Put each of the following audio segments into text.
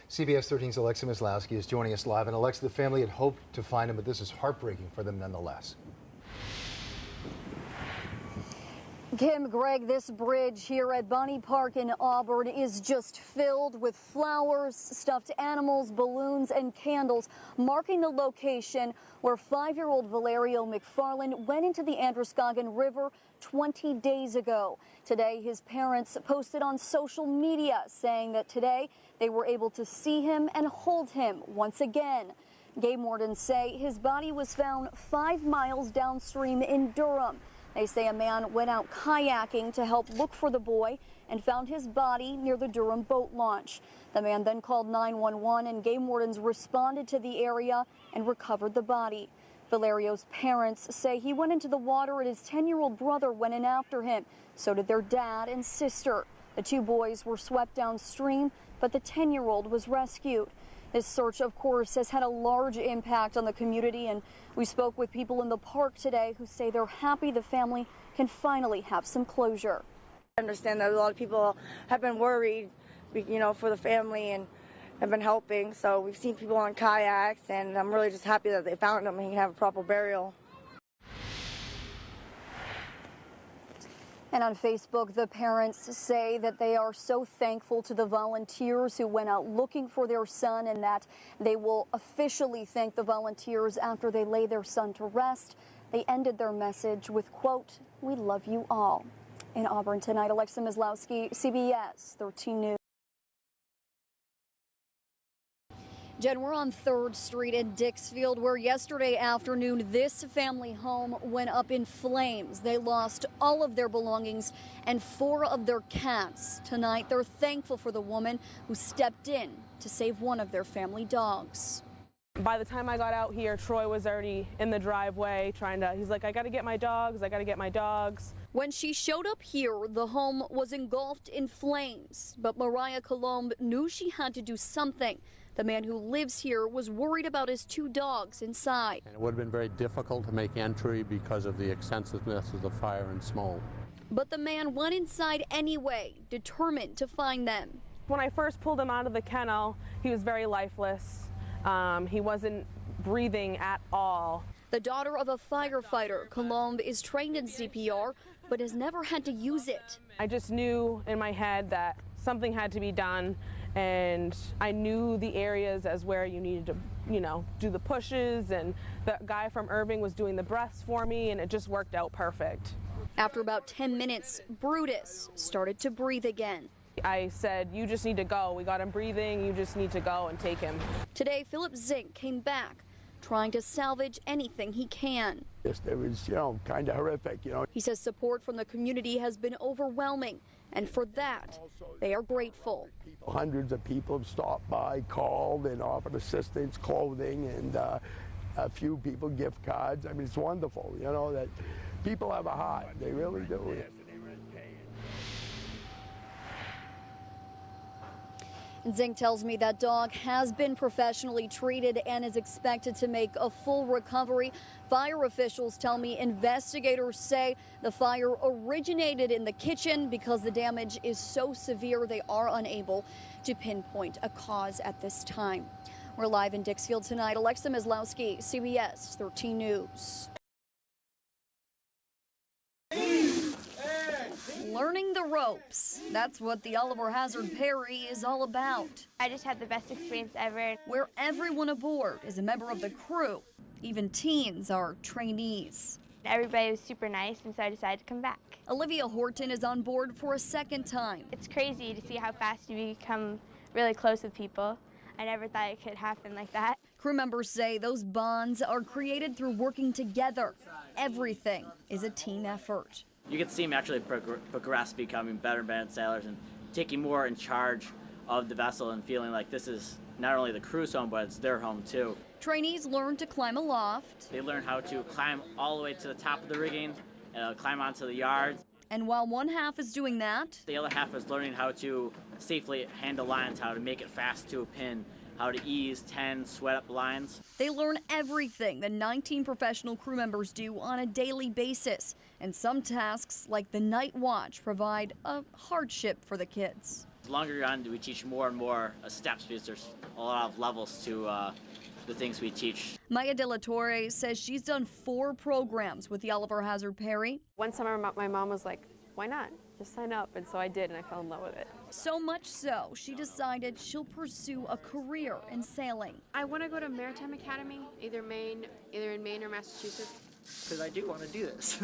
CBS 13's Alexa Maslowski is joining us live. And Alexa, the family had hoped to find him, but this is heartbreaking for them nonetheless. Kim, Greg, this bridge here at Bunny Park in Auburn is just filled with flowers, stuffed animals, balloons, and candles, marking the location where 5-year-old Valerio McFarland went into the Androscoggin River 20 days ago. Today, his parents posted on social media saying that today they were able to see him and hold him once again. Game wardens say his body was found 5 miles downstream in Durham. They say a man went out kayaking to help look for the boy and found his body near the Durham boat launch. The man then called 911 and game wardens responded to the area and recovered the body. Valerio's parents say he went into the water and his 10-year-old brother went in after him. So did their dad and sister. The 2 boys were swept downstream, but the 10-year-old was rescued. This search, of course, has had a large impact on the community, and we spoke with people in the park today who say they're happy the family can finally have some closure. I understand that a lot of people have been worried, for the family and have been helping. So we've seen people on kayaks, and I'm really just happy that they found him and he can have a proper burial. And on Facebook, the parents say that they are so thankful to the volunteers who went out looking for their son and that they will officially thank the volunteers after they lay their son to rest. They ended their message with, quote, "We love you all." In Auburn tonight, Alexa Maslowski, CBS 13 News. Jen, we're on 3rd Street in Dixfield, where yesterday afternoon this family home went up in flames. They lost all of their belongings and 4 of their cats. Tonight, they're thankful for the woman who stepped in to save one of their family dogs. By the time I got out here, Troy was already in the driveway he's like, I got to get my dogs, I got to get my dogs. When she showed up here, the home was engulfed in flames, but Mariah Colombe knew she had to do something. The man who lives here was worried about his 2 dogs inside. And it would have been very difficult to make entry because of the extensiveness of the fire and smoke. But the man went inside anyway, determined to find them. When I first pulled him out of the kennel, he was very lifeless. He wasn't breathing at all. The daughter of a firefighter, Colombe is trained in CPR, but has never had to use it. I just knew in my head that something had to be done, and I knew the areas as where you needed to, do the pushes, and the guy from Irving was doing the breaths for me, and it just worked out perfect. After about 10 minutes, Brutus started to breathe again. I said, you just need to go. We got him breathing. You just need to go and take him. Today, Philip Zink came back, trying to salvage anything he can. It was, kind of horrific, He says support from the community has been overwhelming, and for that, they are grateful. Hundreds of people have stopped by, called, and offered assistance, clothing, and a few people gift cards. I mean, it's wonderful, that people have a heart. They really do. Zink tells me that dog has been professionally treated and is expected to make a full recovery. Fire officials tell me investigators say the fire originated in the kitchen. Because the damage is so severe, they are unable to pinpoint a cause at this time. We're live in Dixfield tonight. Alexa Maslowski, CBS 13 News. Learning the ropes. That's what the Oliver Hazard Perry is all about. I just had the best experience ever. Where everyone aboard is a member of the crew. Even teens are trainees. Everybody was super nice, and so I decided to come back. Olivia Horton is on board for a 2nd time. It's crazy to see how fast you become really close with people. I never thought it could happen like that. Crew members say those bonds are created through working together. Everything is a team effort. You can see them actually progress, becoming better and better sailors and taking more in charge of the vessel and feeling like this is not only the crew's home, but it's their home too. Trainees learn to climb aloft. They learn how to climb all the way to the top of the rigging, climb onto the yards. And while one half is doing that, the other half is learning how to safely handle lines, how to make it fast to a pin, how to ease, tend, sweat up lines. They learn everything the 19 professional crew members do on a daily basis. And some tasks, like the night watch, provide a hardship for the kids. The longer you're on, we teach more and more steps because there's a lot of levels to the things we teach. Maya De La Torre says she's done 4 programs with the Oliver Hazard Perry. One summer, my mom was like, why not? Just sign up. And so I did, and I fell in love with it. So much so, she decided she'll pursue a career in sailing. I want to go to Maritime Academy, either in Maine or Massachusetts. Because I do want to do this.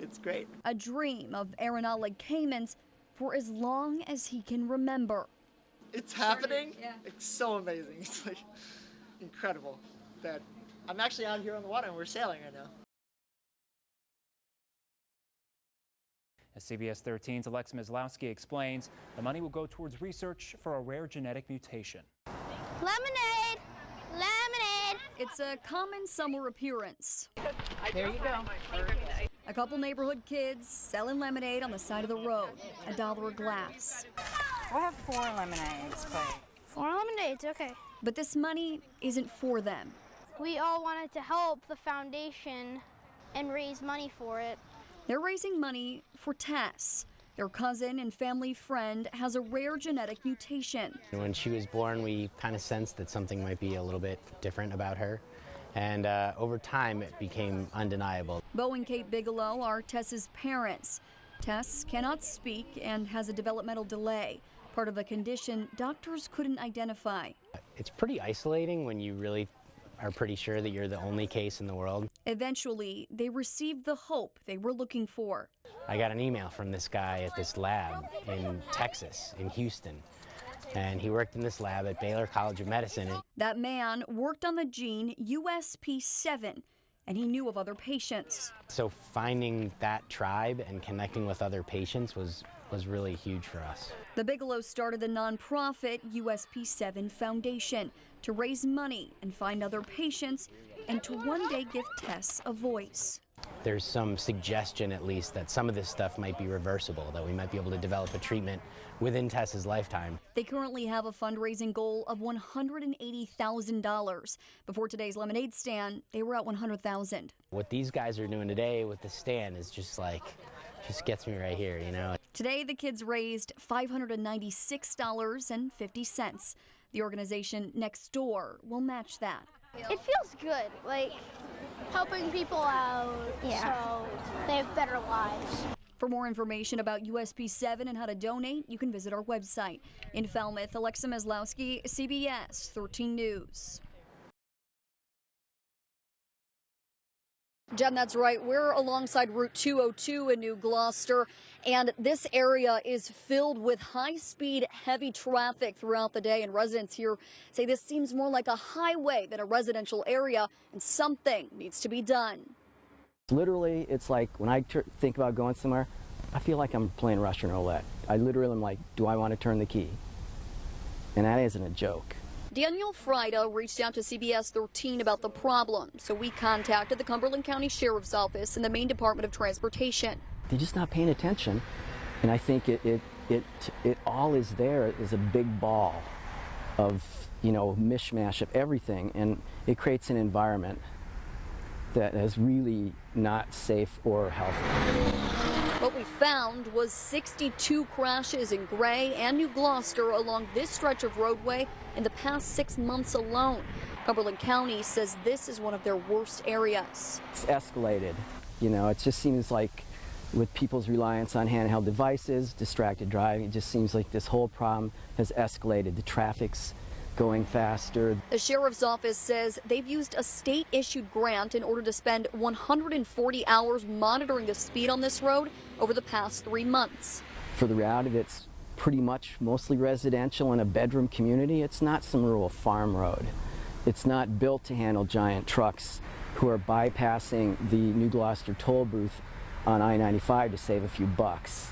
It's great. A dream of aeronautic Cayman's for as long as he can remember. It's happening. Yeah. It's so amazing. It's like incredible that I'm actually out here on the water and we're sailing right now. As CBS 13's Alexa Maslowski explains, the money will go towards research for a rare genetic mutation. Lemonade! Lemonade! It's a common summer appearance. There you go. A couple neighborhood kids selling lemonade on the side of the road, $1 a glass. We'll have 4 lemonades, please. 4 lemonades, okay. But this money isn't for them. We all wanted to help the foundation and raise money for it. They're raising money for Tess. Their cousin and family friend has a rare genetic mutation. When she was born, we kind of sensed that something might be a little bit different about her. And over time, it became undeniable. Bo and Kate Bigelow are Tess's parents. Tess cannot speak and has a developmental delay, part of a condition doctors couldn't identify. It's pretty isolating when you really are pretty sure that you're the only case in the world. Eventually, they received the hope they were looking for. I got an email from this guy at this lab in Texas, in Houston. And he worked in this lab at Baylor College of Medicine. That man worked on the gene USP7, and he knew of other patients. So finding that tribe and connecting with other patients was really huge for us. The Bigelows started the nonprofit USP7 Foundation to raise money and find other patients and to one day give Tess a voice. There's some suggestion, at least, that some of this stuff might be reversible, that we might be able to develop a treatment within Tess's lifetime. They currently have a fundraising goal of $180,000. Before today's lemonade stand, they were at $100,000. What these guys are doing today with the stand is just gets me right here, you know. Today, the kids raised $596.50. The organization Next Door will match that. It feels good, like helping people out so they have better lives. For more information about USP7 and how to donate, you can visit our website. In Falmouth, Alexa Maslowski, CBS 13 News. Jen, that's right. We're alongside Route 202 in New Gloucester, and this area is filled with high-speed, heavy traffic throughout the day, and residents here say this seems more like a highway than a residential area, and something needs to be done. Literally, it's like when I think about going somewhere, I feel like I'm playing Russian roulette. I literally am like, do I want to turn the key? And that isn't a joke. Daniel Frida reached out to CBS 13 about the problem, so we contacted the Cumberland County Sheriff's Office and the Maine Department of Transportation. They're just not paying attention, and I think it all is there is a big ball of, you know, mishmash of everything, and it creates an environment that is really not safe or healthy. What we found was 62 crashes in Gray and New Gloucester along this stretch of roadway in the past 6 months alone. Cumberland County says this is one of their worst areas. It's escalated. You know, it just seems like with people's reliance on handheld devices, distracted driving, it just seems like this whole problem has escalated. The traffic's going faster. The Sheriff's Office says they've used a state-issued grant in order to spend 140 hours monitoring the speed on this road over the past 3 months. For the reality that it's pretty much mostly residential in a bedroom community, it's not some rural farm road. It's not built to handle giant trucks who are bypassing the New Gloucester toll booth on I-95 to save a few bucks.